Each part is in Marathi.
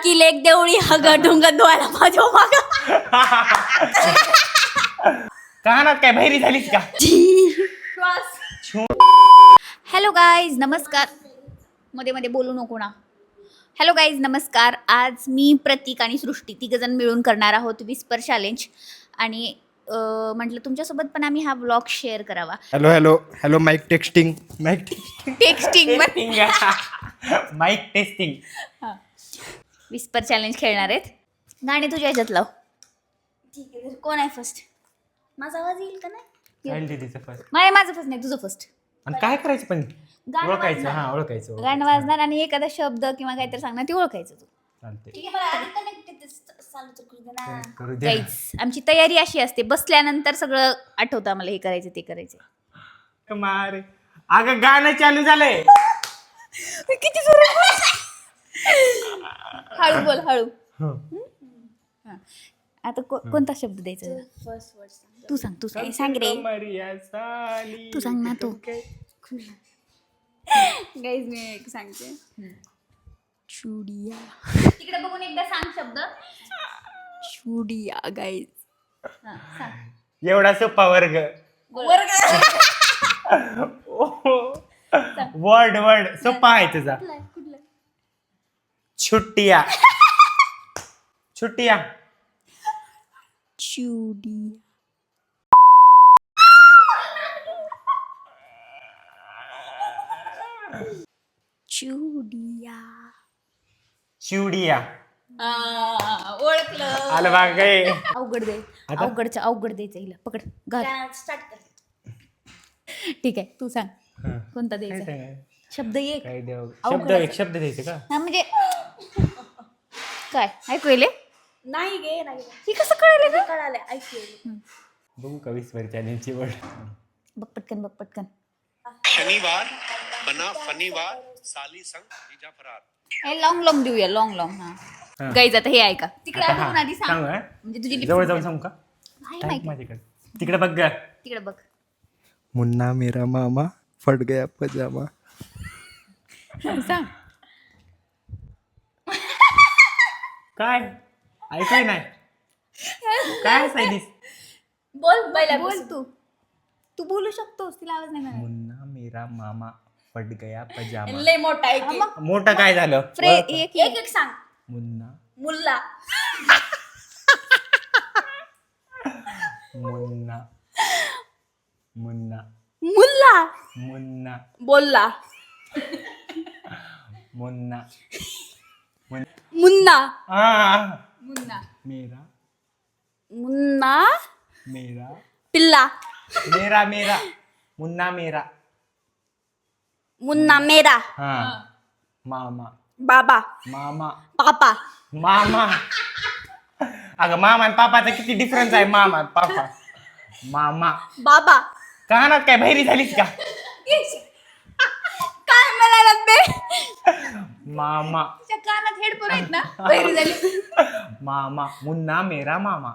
की लेक देवळी हग ढुंग धुवायला माझ्या माग कानात काय बहिरी झालीस का? हॅलो गाईज नमस्कार. मध्ये मध्ये बोलू नको ना. हॅलो गाईज नमस्कार. आज मी प्रतीक आणि सृष्टी तिघजण मिळून करणार आहोत विस्पर चॅलेंज आणि म्हटलं तुमच्यासोबत पण आम्ही हा व्लॉग शेअर करावा. Hello hello hello mic texting texting mic testing. Whisper challenge खेळणार आहेत. गाणे तुझ्या ह्याच्यात लाव. ठीक आहे. तर कोण आहे फर्स्ट? माझा आवाज येईल का नाही? माझं फर्स्ट नाही, तुझं फर्स्ट. आणि काय करायचं पण गाणं ओळखायचं. वाजणार. हा ओळखायचं. गाणं वाजणार आणि एखादा शब्द किंवा काहीतरी सांगणार ते ओळखायचं तू. चालते. ठीक आहे. मला आधी connected चालू तर करू दे ना. करू दे. Guys, आमची तयारी अशी असते, बसल्यानंतर सगळं आठवतं आम्हाला, हे करायचं ते करायचं. मार अगं गाणं चालू झालंय. किती जोरात. हळू बोल हळू. हा. आता कोणता शब्द द्यायचा? फर्स्ट वर्ड तू सांग. सांग रे. तू सांग ना तू. गाईज मी एक सांगते. चुडिया. तिकडे बघून एकदा सांग शब्द. चुडिया गाईज. सांग. एवढा सोपा वर्ग. वर्ड सोपा आहे तुझा. कुठला? छुट्टिया. छुट्टिया. चुडिया. चुडिया. चिवडिया. ओळखलं. आलं बघ काय. अवघड दे. आता? अवघड द्यायचं हिला. पकड घाल. स्टार्ट कर. ठीक आहे. तू सांग कोणता द्यायचा शब्द. एक काय देव अवघड एक शब्द द्यायचे का? हा म्हणजे काय ऐकू येले? नाही गे नाही. ही कसं कळलं? कळाले ऐकू. बघू का विस्पर चॅलेंजची वर्ड. बघ पटकन. शनिवार बना फनीवार साली संग जीजा फरार. लॉंग देऊया. लॉंग हा गाईज आता हे ऐका. तिकडे आता बघून आधी सांग. सांग हा. म्हणजे तुझी lips जवळ जाऊन सांगू का? नाही माहिती. माझ्याकडे तिकडे बघ ग. तिकडे बघ. मुन्ना मेरा मामा फट गया पजामा. सांग. काय ऐकाय नाही. काय सांगितलीस? बोल पहिला बोल तू बोलू शकतोस. तिला आवाज नाही मिळाला. मुन्ना मेरा मामा फट गया पजामा. लय मोठा आहे की. मोठं काय झालं? एक एक सांग. मुन्ना मुल्ला. मुन्ना मुन्ना मुल्ला. मुन्ना बोलला. मुन्ना मुन्ना. मेरा मुन्ना मेरा पिल्ला. मेरा मुन्ना मेरा. मुन्ना मेरा. हा मामा बाबा. मामा पापा. मामा. अगं मामा आणि पापाचा किती डिफरन्स आहे. मामा पापा. मामा. बाबा. कानात काय बहिरी झालीस का? काय म्हणाला बे? मामा. तुझ्या कानात हेडफोन आहेत ना? बहिरी झाली. मामा. मुन्ना मेरा मामा.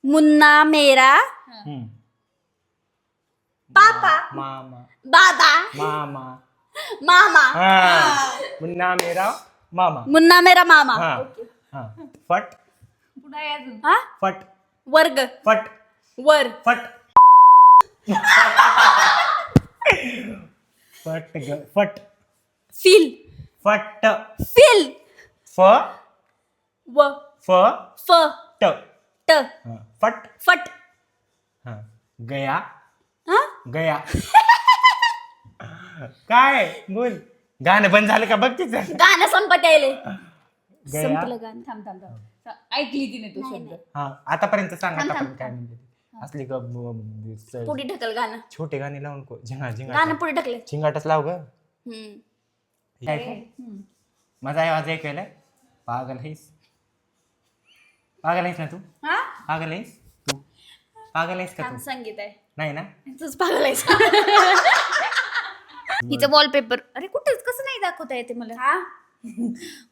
मुन्ना मेरा हम्म. पापा. मामा. बाबा. मामा. मामा. हा मुन्ना मेरा मामा. मुन्ना मेरा मामा. हा हा फट हा फट वर्ग. फट वर. फट फट फट फिल. फट फिल. फ व. फ फ. ट ट. हा, फट फट. हा गया हा गया. काय बोल. गाणं बंद झालं का बघ तिचं. गाणं संपत यायले. गया. संपलं गाणं. थांब. ऐकली तिने तू शब्द. हा आतापर्यंत सांग. थांब, आतापर्यंत थांब, काय म्हणजे असली का पुढे ढकल गाणं. छोटे गाणे लावून झिंगा गाणं झिंगा पुढे ढकले. झिंगाटच लाव ग. हम्म. माझा आवाज ऐकायला पागल आहेस ना तू? हा पागल आहेस तू? पागल आहेस का छान तू? संगीत आहे. नाही ना? तूच पागलायचं. हिचं वॉलपेपर. अरे कुठेच कसं नाही दाखवता येते मला.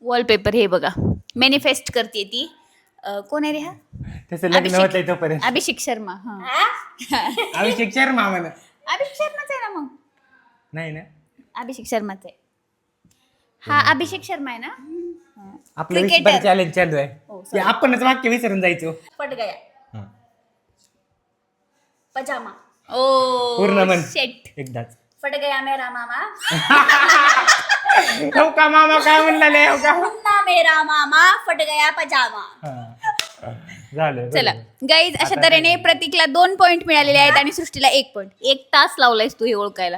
वॉलपेपर हे बघा. मॅनिफेस्ट करते ती. कोण आहे रे हा? त्याचं लग्न होतंय तोपर्यंत. अभिषेक शर्मा. हा अभिषेक शर्मा म्हणा. अभिषेक शर्माच आहे ना मग. नाही ना? अभिषेक शर्माच आहे. हा अभिषेक शर्मा आहे ना. आपलं Cricketer. विस्पर चॅलेंज चालू आहे हो, ते आपणच वाक्य विसरून जायचो पट गया. हा. पजामा. ओ पूर्ण म्हण शेट. एकदाच फट गया मेरा मामा. हो का मामा काय म्हणले हो का मुन्ना मेरा मामा फट गया पजामा. हा. झालं चला बरोबर. गाईज अशा आता तऱ्हेने प्रतीकला 2 पॉइंट मिळालेले आहेत आणि सृष्टीला 1 पॉइंट. 1 तास लावलायस तू हे ओळखायला.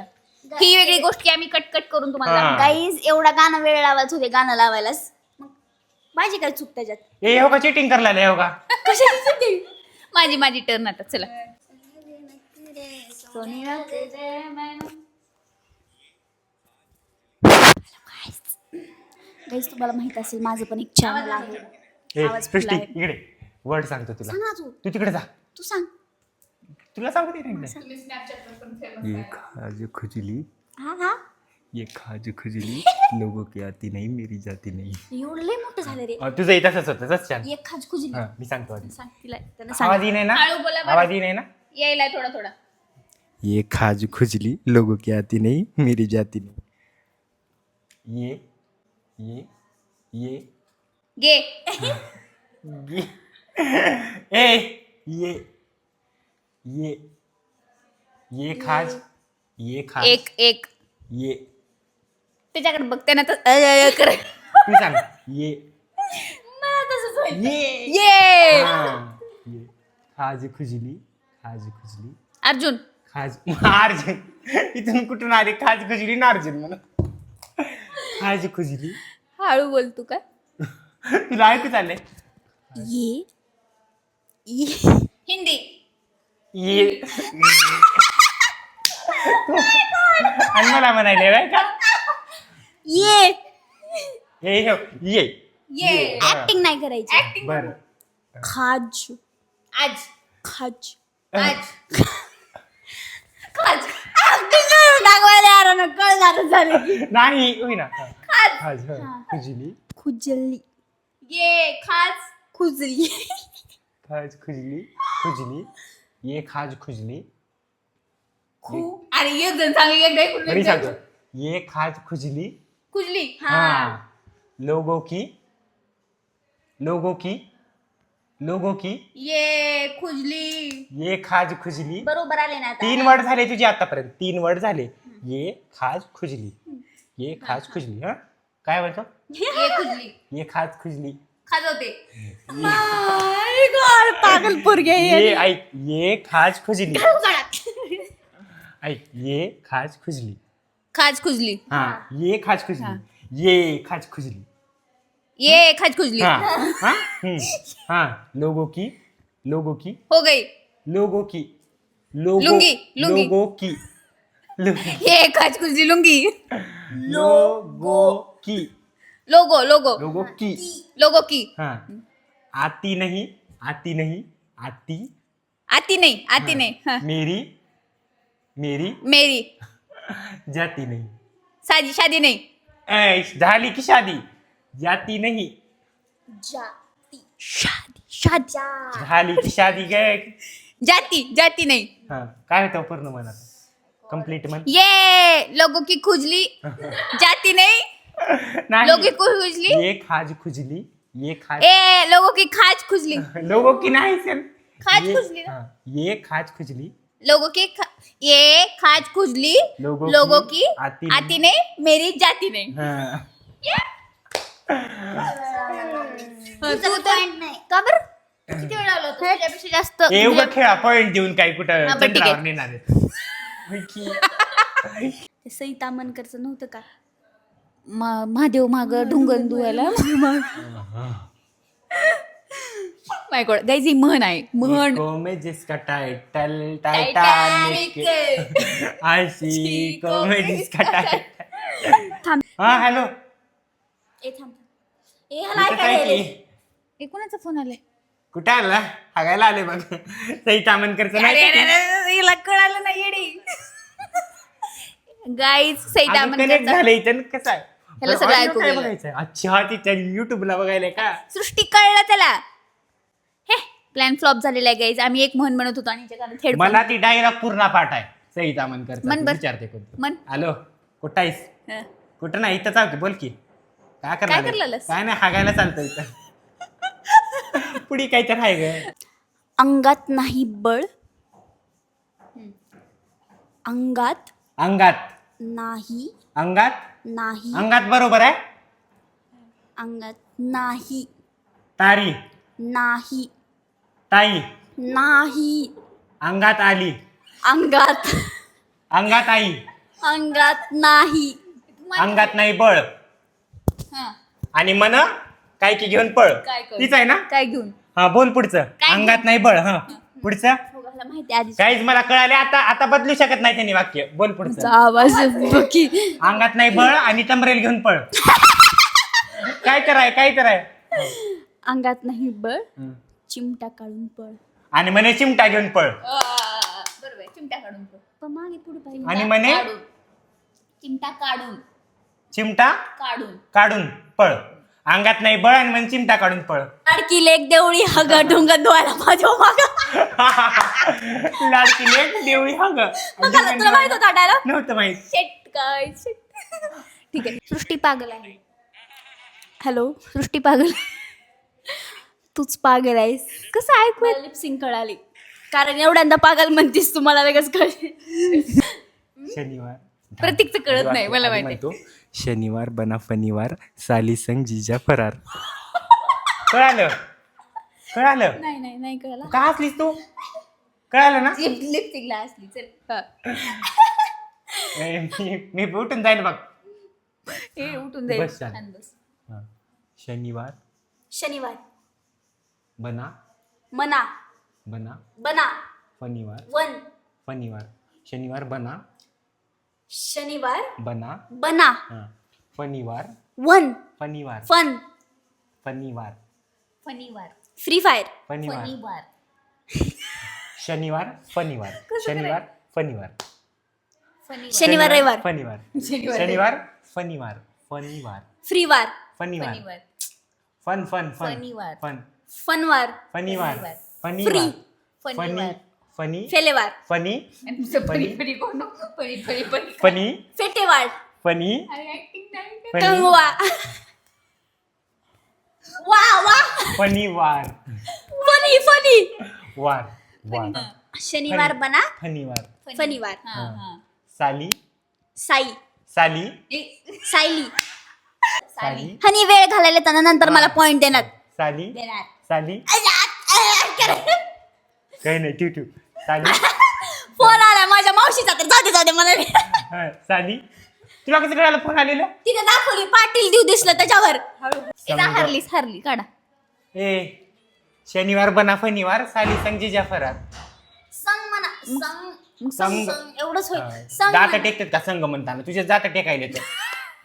ही वेगळी गोष्ट की आम्ही कट करून तुम्हाला हा. दाखवू. गाईज एवढा गाणं वेळ लावायचं होते गाणं लावायलाच. मग माझी काय चूक त्याच्यात. हे हो का चिटिंग करायला हो का कशाची चुकी? माझी टर्न आता चला. गाईज तुम्हाला माहित असेल माझं पण एक चॅनल आहे. ए, आवाज सृष्टी फुलला आहे. इकडे वर्ड सांगतो तुला सांग ना तू. तू तिकडे जा तू सांग. तुला सांगू दे ना एकदा. ये खाज खुजली हा हा. ये खाज खुजली लोगों की आती नहीं मेरी जाती नहीं. एवढं लय मोठं झालं रे. तुझं तसंच होतं तसंच छान एक खाज खुजली. हा, मी सांगतो आधी सांग तिला त्यांना आवाज सांग. येई नाही ना हळू बोला बरं. आवाज येई नाही ना यायला थोडा थोडा. ये खाज खुजली लोगों की आती नहीं मेरी जाती नहीं. ये गे. ये ए ये खाज एक ये त्याच्याकडे बघते ना तर कर. तू सांग ये मला तसंच होईल. ये हा. ये खाज खुजली अर्जुन. खाज अर्जुन इथून कुठून आले खाज खुजली ना अर्जुन म्हणून खाज खुजली हळू बोल तू का. तुला ऐकू चाललंय ये हिंदी. ये आणि मला म्हणायले काय का ये हे हो, ये ये ऍक्टिंग नाही करायची. ऍक्टिंग. बर खाज आज खाज. आज खाज. दाखवायला यार ना कळणार झालं की. नाही होई ना खाज. खाज हा. खुजली खुजली ये खाज. खुजली. खाज खुजली ये खाज खुजली अरे एक जण सांग एकदा ऐकून घरी नाही. सांगतो ये खाज खुजली खुजली. हाँ लोगों की ये खुजली. ये खाज खुजली बरोबर आले ना आता. 3 वर्ड झाले तुझे आतापर्यंत 3 वर्ड झाले ये खाज खुजली हा काय म्हणतो ये खुजली. ये खाज खुजली खाजवते. माय गॉड पागल पोरगे ये ऐक ये खाज खुजली ऐक ये खाज खुजली खाज खुजली. हाँ ये खाज खुजली ये खाज खुजली ये खाज खुजली. हाँ हाँ हाँ लोगों की हो गई. लोगों की लुंगी. लोगों की ये खाज खुजली लुंगी. लोगों की लोगो की. हाँ आती नहीं आती नहीं. हाँ. मेरी जाती नहीं शादी नहीं. झाली की शादी जाती नहीं शादी झाली की शादी गए जाती नहीं. हाँ काय होतं पूर्ण म्हणा कम्प्लीट म्हण ये लोगों की खुजली जाती नहीं. लोगों की खुजली. ये खाज खुजली ये खाज ए लोगों की खाज खुजली. लोगों की नाही सर खाज खुजली ना? हाँ ये खाज खुजली ये खाज खुजली लोगों की आती आती नहीं मेरी जाती नहीं. हाँ तू तर का बरं किती वेळ लावला होता? तुझ्यापेक्षा जास्त हे उगा खेळा पॉइंट देऊन काय कुठं हा, बरं, ठीक आहे. चंद्रावर नेणार आहेत. ते सईता मनकरचं नव्हतं का. महादेव माग ढुंगण धुवायला माय गॉड गाईज ही म्हण आहे म्हण. को में जिसका टाइटल टाइटैनिक आशिकों में जिसका टाइटल थांब. हाँ हेलो ए थांब. ए ह्याला ऐकायला ये. हे कोणाचा फोन आलाय. कुठे आला हागायला आले बघ सई तामनकरचं नाही का? हिला कळालं नाही येडी. गाईज सईता अजून connect झालं इथं कसं आहे ह्याला सगळं audio ऐकू काय गेलं. बघायचं अच्छा तिच्या युट्यूबला बघायला का सृष्टी कळलं त्याला. हे प्लॅन फ्लॉप झालेला आहे गाईज. आम्ही एक म्हण म्हणत होतो आणि त्याच्याकडे थेट मला ती डायलॉग पूर्ण पाठ आहे सई तामनकरचा म्हण तू बरं. विचारते कोणतं म्हण. हॅलो कुठं आहेस हं. कुठं नाही इथंच आहो की बोल की काय काय करणार करलेलंस? काय नाही हागायला चालतं इथं पुढी काय तर आहे ग अंगात नाही बळ, अंगात अंगात नाही अंगात नाही अंगात बरोबर आहे अंगात नाही तारी नाही ताई नाही अंगात आली अंगात अंगात आई अंगात नाही अंगात नाही बळ हा आणि मन काय की घेऊन पळ काय करू? तीच आहे ना काय घेऊन हा बोल पुढचं अंगात नाही बळ हा पुढचं मला माहिती आधी काहीच मला कळाले आता आता बदलू शकत नाही त्यांनी वाक्य बोल पुढचं आवाज बघी अंगात नाही बळ आणि टमरेल घेऊन पळ काय कराय अंगात नाही बळ, चिमटा काढून पळ. आणि म्हणे चिमटा घेऊन पळ बरोबर आहे, चिमटा काढून पळ. पण मागे पुढे पाहिजे. आणि म्हणे काढून. चिमटा काढून चिमटा काढून काढून पळ अंगात नाही बळ आणि म्हणे चिमटा काढून पळ लाडकी लेक देवळी हग ढोंग धुवायला माझ्या माग. लाडकी लेक देवळी हा ग तुला माहित होता डायलॉग? नव्हतं माहित शेट काय शेट. ठीक आहे. सृष्टी पागल आहे. हॅलो सृष्टी पागल. तूच पागल आहेस. कसं ऐकू लिपसिंग कळाली कारण एवढ्यांदा पागल म्हणतीस तुम्हाला लगेच कळले. शनिवार प्रतीकचं कळत नाही मला आधी माहिती म्हणतो शनिवार बना फनिवार साली संग जीजा फरार. कळालं नाही नाही नाही कळाला. का हसलीस तू कळालं ना लिपस्टिकला असली चल मी उठून जाईल बघ हे उठून जाईल बस छान. छान बस. हा. शनिवार शनिवार बना मना बना बना फनिवार वन फनिवार शनिवार बना शनिवार बना बना हा. फनिवार वन फनिवार फन फनिवार फनीवार फ्री फायर फनिवार फनीवार शनिवार फनिवार शनिवार फनिवार फनीवार शनिवार रविवार फनिवार शनिवार फनिवार फनिवार फ्री वार फनिवार फनीवार फन फन फन फनिवार. फन फनवार फनिवार फनी. फनिवार फनी फनीवार फनी फेलेवार फनी फनी फनी कोण फनी फनी फनी फनी फेटेवार फनी ऍक्टिंग नाही फनी कंगवा वा वा फनिवार फनी फनी वार वार शनिवार बना फनिवार फनिवार हा हा साली साई साली सायली साली हनी वेळ घालायला त्यांना नंतर मला पॉइंट देणार. साली देणार. साली काही नाही ठेव ठेव साली फोन आला माझ्या मावशीचा तर जाऊ दे मला हा, साली तुला कसं कळालं फोन आलेलं तिथे दाखवली पाटील देऊ दिसलं त्याच्यावर. एकदा हरली काढा ए शनिवार बना फनिवार साली संजीजा फरार संग म्हणा संग संग. संग एवढंच होय. हा. संग दात म्हणा. टेकतात का संघ म्हणताना तुझ्या जात टेकायला तर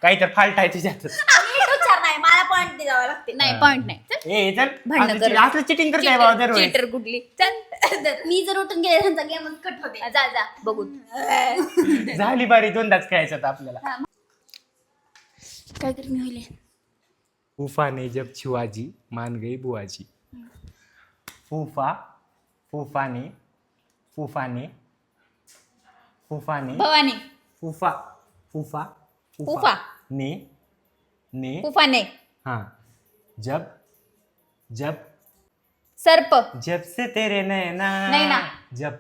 काही तर फाल्ट आहे तुझ्यात नीट उच्चार नाही मला पॉइंट द्यावा लागते. नाही पॉइंट नाही चल. ए चल भांडणं करू. असलं चिटिंग करताय बाबा दरवेळेस चीटर कुठली चल मी जर उठून गेले त्यांचा गेम कट होते. जा जा बघू झाली बारी दोनदाच खेळायचं होतं आपल्याला काय कर मी होईल फूफा ने जब छुआजी मान गई बुआजी. फूफा फूफाने फूफाने फूफाने भवानी फूफा फूफा फूफा. ने ने फुफाने हाँ जब जब सर्प जब से तेरे नैना नैना. जब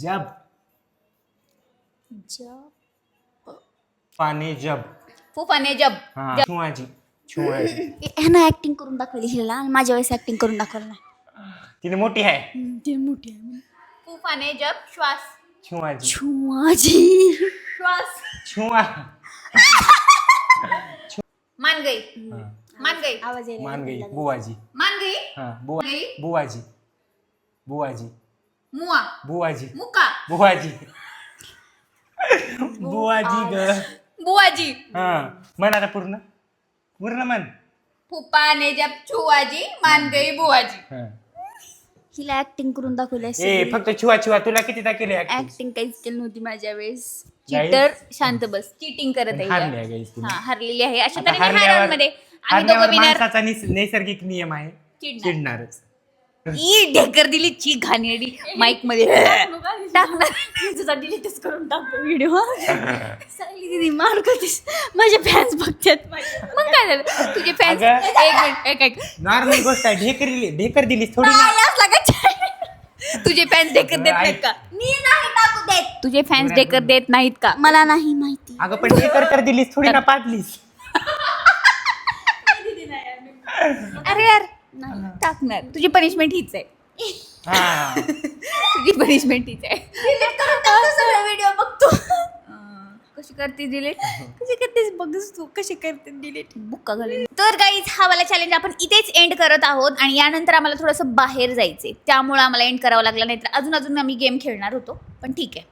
जब पाने जब फुफाने जब हाँ छुआजी छुआजी ह्यानं ऍक्टिंग करून दाखवली हिला आणि माझ्या वेळेस ऍक्टिंग करून दाखवलं नाही. तिने मोठी आहे ते मोठी आहे. फुफाने जब श्वास छुआजी छुआजी श्वास छुआ मान गई हाँ, मान गई आवाज यायला मान गई लागला. बुआजी मान गई हाँ बुआ गई बुआजी बुआजी मुआ बुआजी मुका बुआजी बुआजी ग बुआजी हाँ म्हण आता पूर्ण पूर्ण म्हण फुफाने जब छुआजी मान गई बुआजी हाँ. हिला ऍक्टिंग करून दाखवली ए फक्त छुआ छुआ तुला कितीदा केले ऍक्टिंग काहीच केली नव्हती माझ्या वेळेस. चीटर शांत बस चीटिंग करत आहे हारली या. आहे guys तुम्ही. हा हरलेली आहे अशा आता तऱ्हेने हारांमध्ये आम्ही दोघं हारल्यावर विनर माणसाचा नैसर्गिक नियम आहे चिडणार. चिडणारच ई ढेकर दिली ची घाणेरडी माईक मध्ये टाकणार. तुझा डिलीटच करून टाकतो व्हिडिओ. चांगली दिदी मार करतेस, माझे फॅन्स बघतात. मग काय झालं तुझे फॅन्स? अगं. एक मिनिट एक नॉर्मल गोष्ट आहे. ढेकर दिलीस थोडी ना. तुझे फॅन्स ढेकर देत नाहीत का? मी नाही टाकू देत. तुझे फॅन्स ढेकर देत नाहीत का? मला नाही माहिती. अगं पण ढेकर तर दिलीस थोडी ना पाडलीस. अरे यार टाकणार. तुझी पनिशमेंट हीच आहे. हा. तुझी पनिशमेंट हीच आहे. व्हिडिओ बघतो. कशी करते डिलीट? कशी करतेस बघस तू, कशी करते डिलीट. बुक्का घालेल. तर गाईज हा वाला चॅलेंज आपण इथेच एंड करत आहोत आणि यानंतर आम्हाला थोडंसं बाहेर जायचंय, त्यामुळे आम्हाला एंड करावं लागलं, नाहीतर अजून आम्ही गेम खेळणार होतो. पण ठीक आहे.